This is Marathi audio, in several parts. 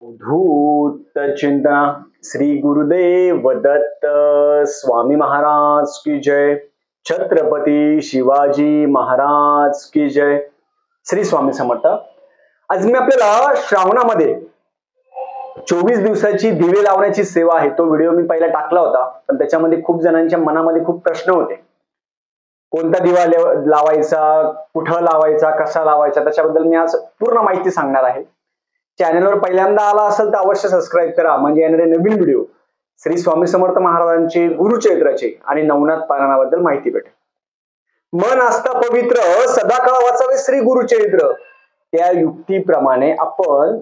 धूत चिंतना श्री गुरुदेव दत्त स्वामी महाराज की जय। छत्रपती शिवाजी महाराज की जय। श्री स्वामी समर्थ। आज मी आपल्याला श्रावणामध्ये 24 दिवसाची दिवे लावण्याची सेवा आहे तो व्हिडिओ मी पहिला टाकला होता, पण त्याच्यामध्ये खूप जणांच्या मनामध्ये खूप प्रश्न होते. कोणता दिवा लावायचा, कुठं लावायचा, कसा लावायचा, त्याच्याबद्दल मी आज पूर्ण माहिती सांगणार आहे. चॅनलवर पहिल्यांदा आला असेल तर अवश्य सबस्क्राईब करा, म्हणजे येणारे नवीन व्हिडिओ श्री स्वामी समर्थ महाराजांचे गुरुचरित्राचे आणि नवनाथ पारायणाबद्दल माहिती भेटेल. मन आस्था पवित्र सदाकाळ वाचावे श्री गुरुचरित्र, त्या युक्तीप्रमाणे आपण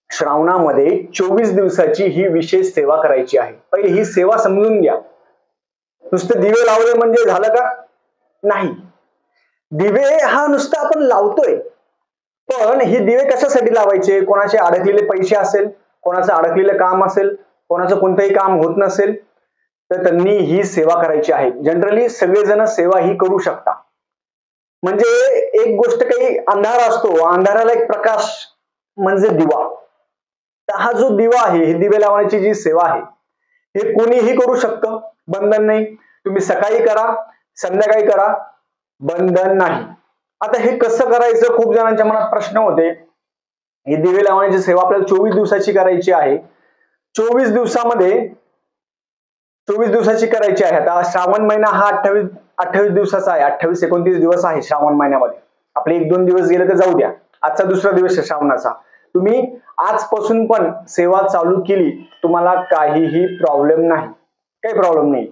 श्रावणामध्ये 24 दिवसाची ही विशेष सेवा करायची आहे. पहिली ही सेवा समजून घ्या. नुसते दिवे लावले म्हणजे झालं का? नाही. दिवे हा नुसता आपण लावतोय, पण ही दिवे कशासाठी लावायचे? कोणाचे अडकलेले पैसे असेल, कोणाचं अडकलेलं काम असेल, कोणाचं कोणतंही काम होत नसेल तर त्यांनी ही सेवा करायची आहे. जनरली सगळेजण सेवा ही करू शकता. म्हणजे एक गोष्ट, काही अंधार असतो, अंधाराला एक प्रकाश म्हणजे दिवा. तर हा जो दिवा आहे, ही दिवे लावण्याची जी सेवा आहे, हे कोणीही करू शकतं, बंधन नाही. तुम्ही सकाळी करा, संध्याकाळी करा, बंधन नाही. आता हे कसं करायचं? खूप जणांच्या मनात प्रश्न होते. ही दिवे लावण्याची सेवा आपल्याला 24 दिवसाची करायची आहे. 24 दिवसाची करायची आहे. आता श्रावण महिना हा 28 दिवसाचा आहे. 28-29 दिवस आहे श्रावण महिन्यामध्ये. आपले 1-2 दिवस गेले तर जाऊ द्या. आजचा दुसरा दिवस आहे श्रावणाचा. तुम्ही आजपासून पण सेवा चालू केली, तुम्हाला काहीही प्रॉब्लेम नाही, काही प्रॉब्लेम नाही.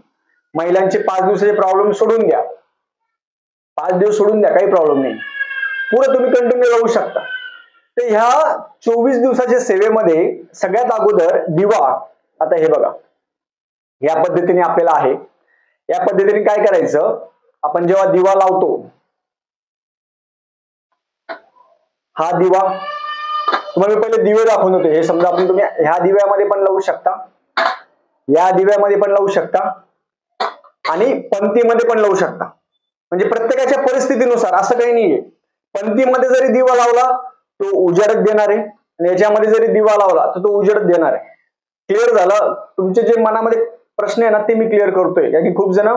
महिलांचे 5 दिवसाचे प्रॉब्लेम सोडून द्या, 5 दिवस सोडून द्या, काही प्रॉब्लेम नाही. पुढे तुम्ही कंटिन्यू राहू शकता. तर ह्या 24 दिवसाच्या सेवेमध्ये सगळ्यात अगोदर दिवा, आता हे बघा, या पद्धतीने आपल्याला आहे. या पद्धतीने काय करायचं? आपण जेव्हा दिवा लावतो, हा दिवा तुम्हाला पहिले दिवे दाखवून होते. हे समजा आपण तुम्ही ह्या दिव्यामध्ये पण लावू शकता, या दिव्यामध्ये पण लावू शकता आणि पंक्तीमध्ये पण लावू शकता. म्हणजे प्रत्येकाच्या परिस्थितीनुसार, असं काही नाहीये. पंक्तीमध्ये जरी दिवा लावला तो उजेडच देणार आहे, आणि याच्यामध्ये जरी दिवा लावला तर तो उजेडच देणार आहे. क्लिअर झालं? तुमचे जे मनामध्ये प्रश्न आहे ना, ते मी क्लिअर करतोय. कारण खूप जण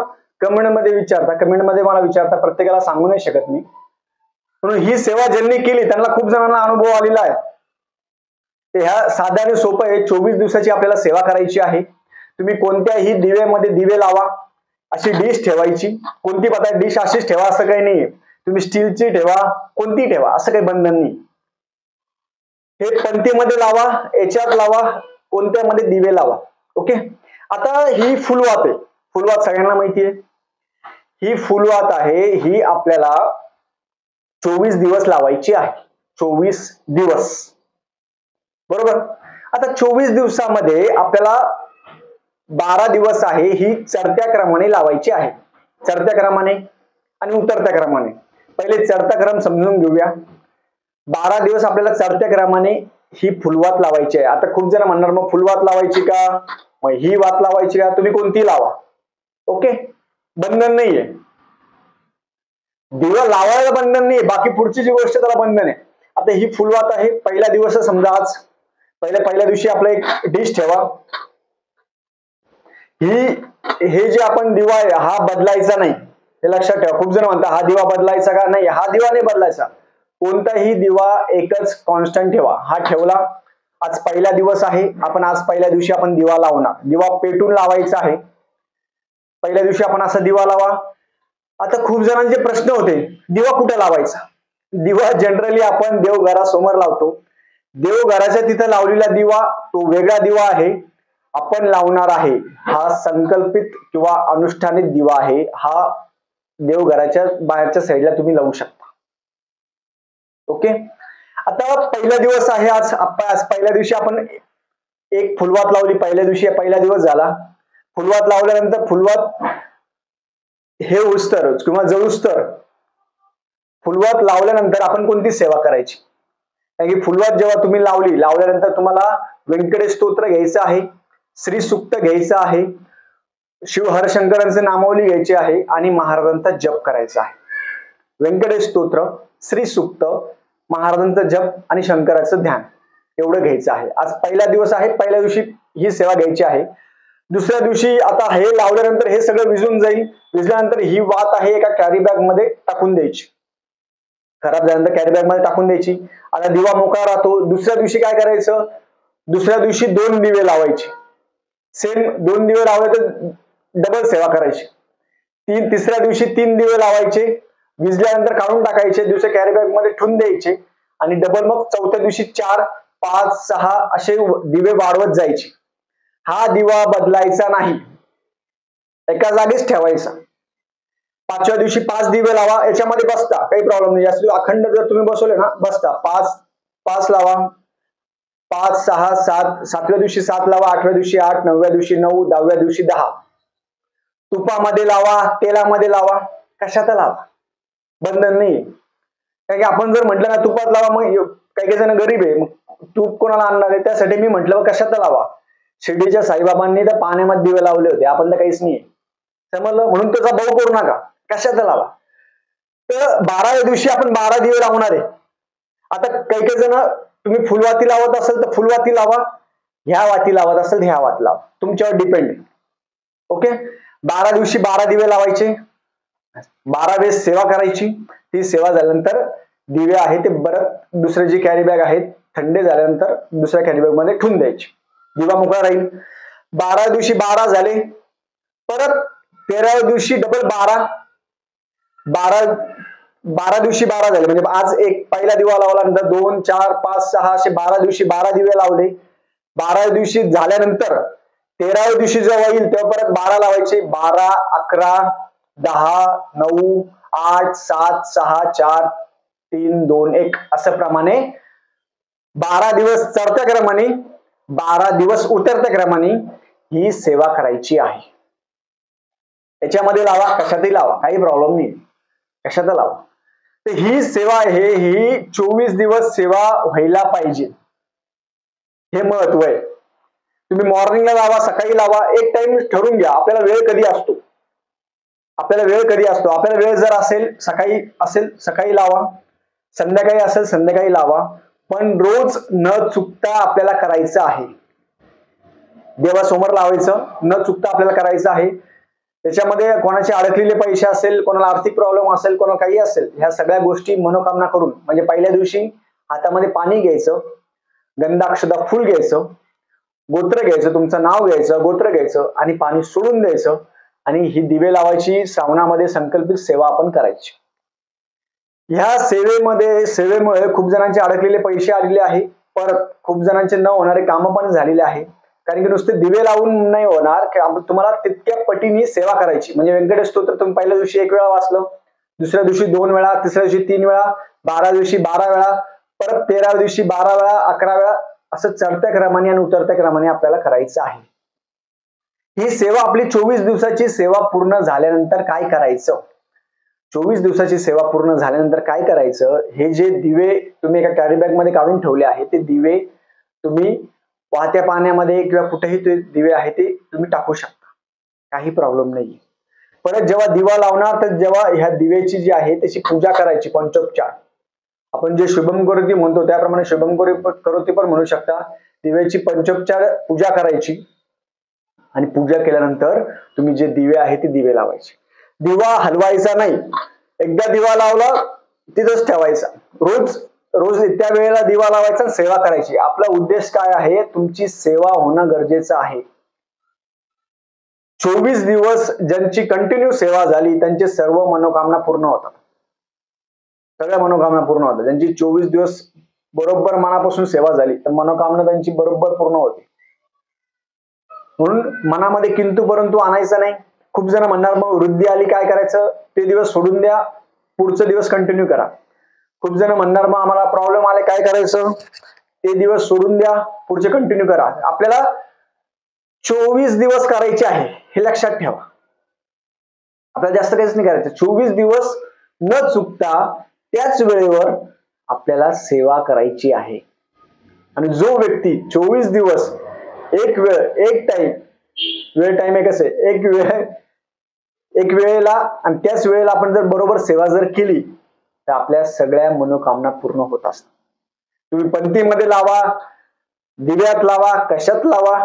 कमेंटमध्ये मला विचारता, प्रत्येकाला सांगू नाही शकत मी. म्हणून ही सेवा ज्यांनी केली त्यांना खूप जणांना अनुभव आलेला आहे. ते ह्या साध्या आणि सोपं आहे. 24 दिवसाची आपल्याला सेवा करायची आहे. तुम्ही कोणत्याही दिव्यामध्ये दिवे लावा. अशी डिश ठेवायची, कोणती पता डिश अशीच ठेवा असं काही नाहीये. तुम्ही स्टीलची ठेवा, कोणती ठेवा, असं काही बंधन नाही. हे पंक्तीमध्ये लावा, याच्यात लावा, कोणत्यामध्ये दिवे लावा. ओके. आता ही फुलवात आहे. फुलवात सगळ्यांना माहिती आहे. ही फुलवात आहे, ही आपल्याला 24 दिवस लावायची आहे. 24 दिवस, बरोबर. आता 24 दिवसामध्ये आपल्याला 12 दिवस आहे, ही चढत्या क्रमाने लावायची आहे. चढत्या क्रमाने आणि उतरत्या क्रमाने. पहिले चढता क्रम समजून घेऊया. 12 दिवस आपल्याला चढत्या क्रमाने ही फुलवात लावायची आहे. आता खूप जण म्हणणार, मग फुलवात लावायची का, मग ही वात लावायची का? तुम्ही कोणती लावा. ओके, बंधन नाहीये. दिवा लावायला बंधन नाहीये, बाकी पुढची जी गोष्ट त्याला बंधन आहे. आता ही फुलवात आहे. पहिला दिवस समजा, आज पहिल्या दिवशी आपला एक डिश ठेवा. हे जे आपण दिवा आहे हा बदलायचा नाही, हे लक्षात ठेवा. खूप जण म्हणतात, हा दिवा बदलायचा का? नाही, हा दिवा नाही बदलायचा. कोणताही दिवा एकच कॉन्स्टंट ठेवा. हा ठेवला. आज पहिला दिवस आहे, आपण आज पहिल्या दिवशी आपण दिवा लावणार. दिवा पेटून लावायचा आहे. पहिल्या दिवशी आपण असा दिवा लावा. आता खूप जणांचे प्रश्न होते, दिवा कुठे लावायचा? दिवा जनरली आपण देवघरासमोर लावतो. देवघराच्या तिथे लावलेला दिवा तो वेगळा दिवा आहे. आपण लावणार आहे हा संकल्पित किंवा अनुष्ठानित दिवा आहे. हा देवघराच्या बाहेरच्या साईडला तुम्ही लावू शकता. ओके. आता पहिला दिवस आहे. आज पहिल्या दिवशी आपण एक फुलवात लावली. पहिल्या दिवस झाला. फुलवात लावल्यानंतर फुलवात हे उस्तर किंवा जळूस्तर, फुलवात लावल्यानंतर आपण कोणती सेवा करायची? कारण की फुलवात जेव्हा तुम्ही लावल्यानंतर तुम्हाला व्यंकटेश स्तोत्र घ्यायचं आहे, श्री सुक्त घ्यायचं आहे, शिव हरशंकरांचे नामावली घ्यायची आहे आणि महाराजांचा जप करायचा आहे. व्यंकटेश स्तोत्र, श्री सुक्त, महाराजांचा जप आणि शंकराचं ध्यान एवढं घ्यायचं आहे. आज पहिला दिवस आहे, पहिल्या दिवशी ही सेवा घ्यायची आहे. दुसऱ्या दिवशी आता हे लावल्यानंतर हे सगळं विझून जाईल. विझल्यानंतर ही वात आहे एका कॅरी बॅग मध्ये टाकून द्यायची. खराब झाल्यानंतर कॅरी बॅग मध्ये टाकून द्यायची. आता दिवा मोकळा राहतो. दुसऱ्या दिवशी काय करायचं, दुसऱ्या दिवशी 2 दिवे लावायचे. सेम 2 दिवे लावले तर डबल सेवा करायची. तिसऱ्या दिवशी 3 दिवे लावायचे. विझल्यानंतर काढून टाकायचे, दुसऱ्या कॅरी बॅग मध्ये ठेवून द्यायचे आणि डबल मग चौथ्या दिवशी 4, 5, 6 असे दिवे वाढवत जायचे. हा दिवा बदलायचा नाही, एका जागीच ठेवायचा. 5व्या दिवशी 5 दिवे लावा, याच्यामध्ये बसता काही प्रॉब्लेम नाही. जास्त अखंड जर तुम्ही बसवले ना, बसता 5 लावा, 5, 6, 7, 7व्या दिवशी 7 लावा, 8व्या दिवशी 8, 9व्या दिवशी 9, 10व्या दिवशी 10. तुपामध्ये लावा, तेलामध्ये लावा, कशात लावा, बंधन नाही. कारण की आपण जर म्हटलं ना तुपात लावा, मग काही जण गरीब आहे, मग तूप कोणाला आणणार आहे, त्यासाठी मी म्हटलं कशात लावा. शिर्डीच्या साईबाबांनी तर पाण्यामध्ये दिवे लावले होते, आपण तर काहीच नाही समजलं, म्हणून त्याचा भाव करू नका, कशात लावा. तर 12व्या दिवशी आपण 12 दिवे लावणार आहे. आता काही जण तुम्ही फुलवाती लावत असेल तर फुलवाती लावा, ह्या वाती लावत असेल तर ह्या वाती लावा, तुमच्यावर डिपेंड. ओके, 12 दिवशी 12 दिवे लावायचे, 12 वेळेस सेवा करायची. ती सेवा झाल्यानंतर दिवे आहे ते परत दुसरे जे कॅरी बॅग आहेत थंडे झाल्यानंतर दुसऱ्या कॅरी बॅग मध्ये ठेवून द्यायचे. दिवा मोकळा राहील. 12 दिवशी 12 झाले, परत 13व्या दिवशी डबल 12, 12 दिवशी 12 झाले, म्हणजे आज एक पहिला दिवा लावला, नंतर 2, 4, 5, 6 असे 12 दिवशी 12 दिवे लावले. 12 दिवशी झाल्यानंतर 13व्या दिवशी जेव्हा येईल तेव्हा परत 12 लावायचे. 12, 11, 10, 9, 8, 7, 6, 4, 3, 2, 1 असं प्रमाणे 12 दिवस चढत्या क्रमाने, 12 दिवस उतरत्या क्रमाने ही सेवा करायची आहे. याच्यामध्ये लावा, कशातही लावा, काही प्रॉब्लेम नाही, कशात लावा. तर ही सेवा आहे, ही 24 दिवस सेवा व्हायला पाहिजे, हे महत्व आहे. तुम्ही मॉर्निंगला लावा, सकाळी लावा, एक टाइम ठरवून घ्या. आपल्याला वेळ कधी असतो, आपल्याला वेळ जर असेल सकाळी असेल सकाळी लावा, संध्याकाळी असेल संध्याकाळी लावा, पण रोज न चुकता आपल्याला करायचं आहे. देवासमोर लावायचं, न चुकता आपल्याला करायचं आहे. त्याच्यामध्ये कोणाचे अडकलेले पैसे असेल, कोणाला आर्थिक प्रॉब्लेम असेल, कोणाला काही असेल, ह्या सगळ्या गोष्टी मनोकामना करून, म्हणजे पहिल्या दिवशी हातामध्ये पाणी घ्यायचं, गंधाक्षदा फुल घ्यायचं, गोत्र घ्यायचं, तुमचं नाव घ्यायचं, गोत्र घ्यायचं आणि पाणी सोडून द्यायचं आणि ही दिवे लावायची. श्रावणामध्ये संकल्पित सेवा आपण करायची. ह्या सेवेमुळे खूप जणांचे अडकलेले पैसे आलेले आहे, परत खूप जणांचे न होणारे कामं पण झालेले आहे. कारण की नुसते दिवे लावून नाही होणार, तुम्हाला तितक्या पटीने सेवा करायची. म्हणजे व्यंकटेश स्तोत्र तुम्ही पहिल्या दिवशी 1 वेळा वाचलं, दुसऱ्या दिवशी 2 वेळा, तिसऱ्या दिवशी 3 वेळा, 12 दिवशी 12 वेळा, परत 13व्या दिवशी 12 वेळा, 11 वेळा, असं चढत्या क्रमाने आणि उतरत्या क्रमाने आपल्याला करायचं आहे. ही सेवा आपली 24 दिवसाची सेवा पूर्ण झाल्यानंतर काय करायचं, 24 दिवसाची सेवा पूर्ण झाल्यानंतर काय करायचं, हे जे दिवे तुम्ही एका कॅरी बॅग मध्ये काढून ठेवले आहे, ते दिवे तुम्ही वाहत्या पाण्यामध्ये किंवा कुठेही ते दिवे आहे ते तुम्ही टाकू शकता, काही प्रॉब्लेम नाही. परत जेव्हा दिवा लावणार तर जेव्हा ह्या दिव्याची जी आहे त्याची पूजा करायची. पंचोपचार आपण जे शुभम करोती म्हणतो त्याप्रमाणे शुभम करोती पण म्हणू शकता. दिव्याची पंचोपचार पूजा करायची आणि पूजा केल्यानंतर तुम्ही जे दिवे आहे ते दिवे लावायचे. दिवा हलवायचा नाही, एकदा दिवा लावला तिथंच ठेवायचा. रोज त्या वेळेला दिवा लावायचा, सेवा करायची. आपला उद्देश काय आहे, तुमची सेवा होणं गरजेचं आहे. 24 दिवस ज्यांची कंटिन्यू सेवा झाली त्यांचे सर्व मनोकामना पूर्ण होतात, सगळ्या मनोकामना पूर्ण होतात. ज्यांची 24 दिवस बरोबर मनापासून सेवा झाली तर मनोकामना त्यांची बरोबर पूर्ण होते. म्हणून मनामध्ये किंतु परंतु आणायचं नाही. खूप जण म्हणणार मग वृद्धी आली काय करायचं, ते दिवस सोडून द्या, पुढचे दिवस कंटिन्यू करा. खूप जण म्हणणार मग आम्हाला प्रॉब्लेम आले काय करायचं, ते दिवस सोडून द्या, पुढचे कंटिन्यू करा. आपल्याला 24 दिवस करायचे आहे, हे लक्षात ठेवा. आपल्याला जास्त काहीच नाही करायचं. 24 दिवस न चुकता त्याच वेळेवर आपल्याला सेवा करायची आहे. आणि जो व्यक्ती 24 दिवस एक टाइम आहे, कसं एक वेळेला आणि त्याच वेळेला आपण जर बरोबर सेवा जर केली तर आपल्या सगळ्या मनोकामना पूर्ण होत असतात. तुम्ही पंक्तीमध्ये लावा, दिव्यात लावा, कशात लावा,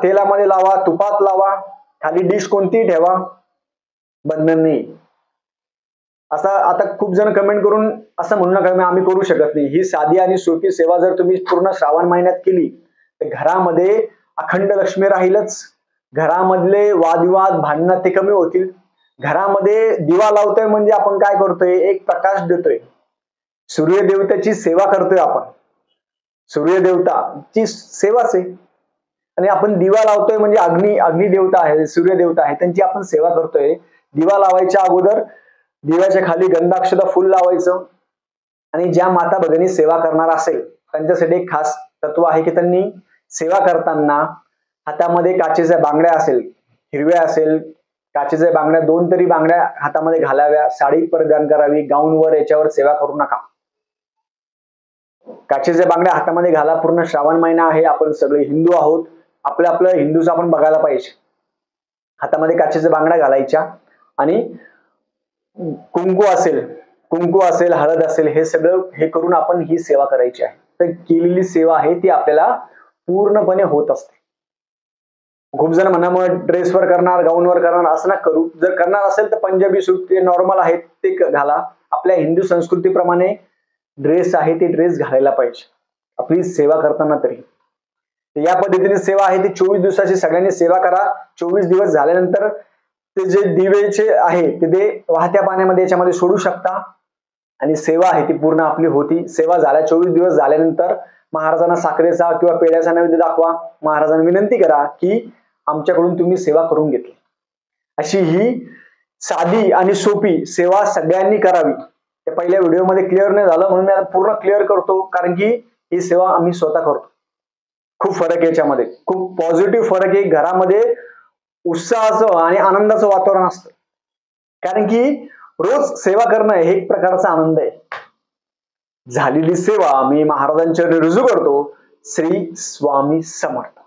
तेलामध्ये लावा, तुपात लावा, खाली डिश कोणतीही ठेवा, बंधन नाही. असं आता खूप जण कमेंट करून असं म्हणू नका आम्ही करू शकत नाही. ही साधी आणि सोपी सेवा जर तुम्ही पूर्ण श्रावण महिन्यात केली तर घरामध्ये अखंड लक्ष्मी राहीलच. घरामधले वादविवाद भांडणं ते कमी होतील. घरामध्ये दिवा लावतोय म्हणजे आपण काय करतोय, एक प्रकाश देतोय. सूर्यदेवतेची सेवा करतोय आपण. सूर्यदेवताची सेवाच आहे. आणि आपण दिवा लावतोय म्हणजे अग्निदेवता आहे, सूर्यदेवता आहे, त्यांची आपण सेवा करतोय. दिवा लावायच्या अगोदर दिव्याच्या खाली गंधाक्षत फुल लावायचं. आणि ज्या माता भगिनी सेवा करणार असेल त्यांच्यासाठी एक खास तत्व आहे की त्यांनी सेवा करताना हातामध्ये काचेच्या बांगड्या असेल, हिरव्या असेल काचेच्या बांगड्या, 2 तरी बांगड्या हातामध्ये घालाव्या. साडी परिधान करावी, गाऊनवर याच्यावर सेवा करू नका. काचेच्या बांगड्या हातामध्ये घाला. पूर्ण श्रावण महिना आहे, आपण सगळे हिंदू आहोत, आपलं हिंदूचं आपण बघायला पाहिजे. हातामध्ये काचेच्या बांगड्या घालायच्या आणि कुंकू असेल, हळद असेल, हे सगळं हे करून आपण ही सेवा करायची आहे. तर केलेली सेवा आहे ती आपल्याला पूर्णपणे होत असते. खूप जण म्हणा ड्रेसवर करणार, गाऊनवर करणार, असं ना करू. जर करणार असेल तर पंजाबी सूट ते नॉर्मल आहेत ते घाला. आपल्या हिंदू संस्कृतीप्रमाणे ड्रेस आहे ते ड्रेस घालायला पाहिजे आपली सेवा करताना. तरी या पद्धतीने सेवा आहे ती 24 दिवसाची सगळ्यांनी सेवा करा. 24 दिवस झाल्यानंतर ते जे दिवेचे आहे ते वाहत्या पाण्यामध्ये याच्यामध्ये सोडू शकता आणि सेवा आहे ती पूर्ण आपली होती. सेवा झाल्या 24 दिवस झाल्यानंतर महाराजांना साखरेचा किंवा पेढ्याचा नैवेद्य दाखवा. महाराजांना विनंती करा की आमच्याकडून तुम्ही सेवा करून घेतली. अशी ही साधी आणि सोपी सेवा सगळ्यांनी करावी. ते पहिल्या व्हिडिओमध्ये क्लिअर नाही झालं म्हणून मी पूर्ण क्लिअर करतो, कारण की ही सेवा आम्ही स्वतः करतो. खूप फरक आहे याच्यामध्ये, खूप पॉझिटिव्ह फरक आहे. घरामध्ये उत्साहाचं आणि आनंदाचं वातावरण असतं, कारण की रोज सेवा करणं हे एक प्रकारचा आनंद आहे. झालेली सेवा मी महाराजांच्या रुजू करतो. श्री स्वामी समर्थ.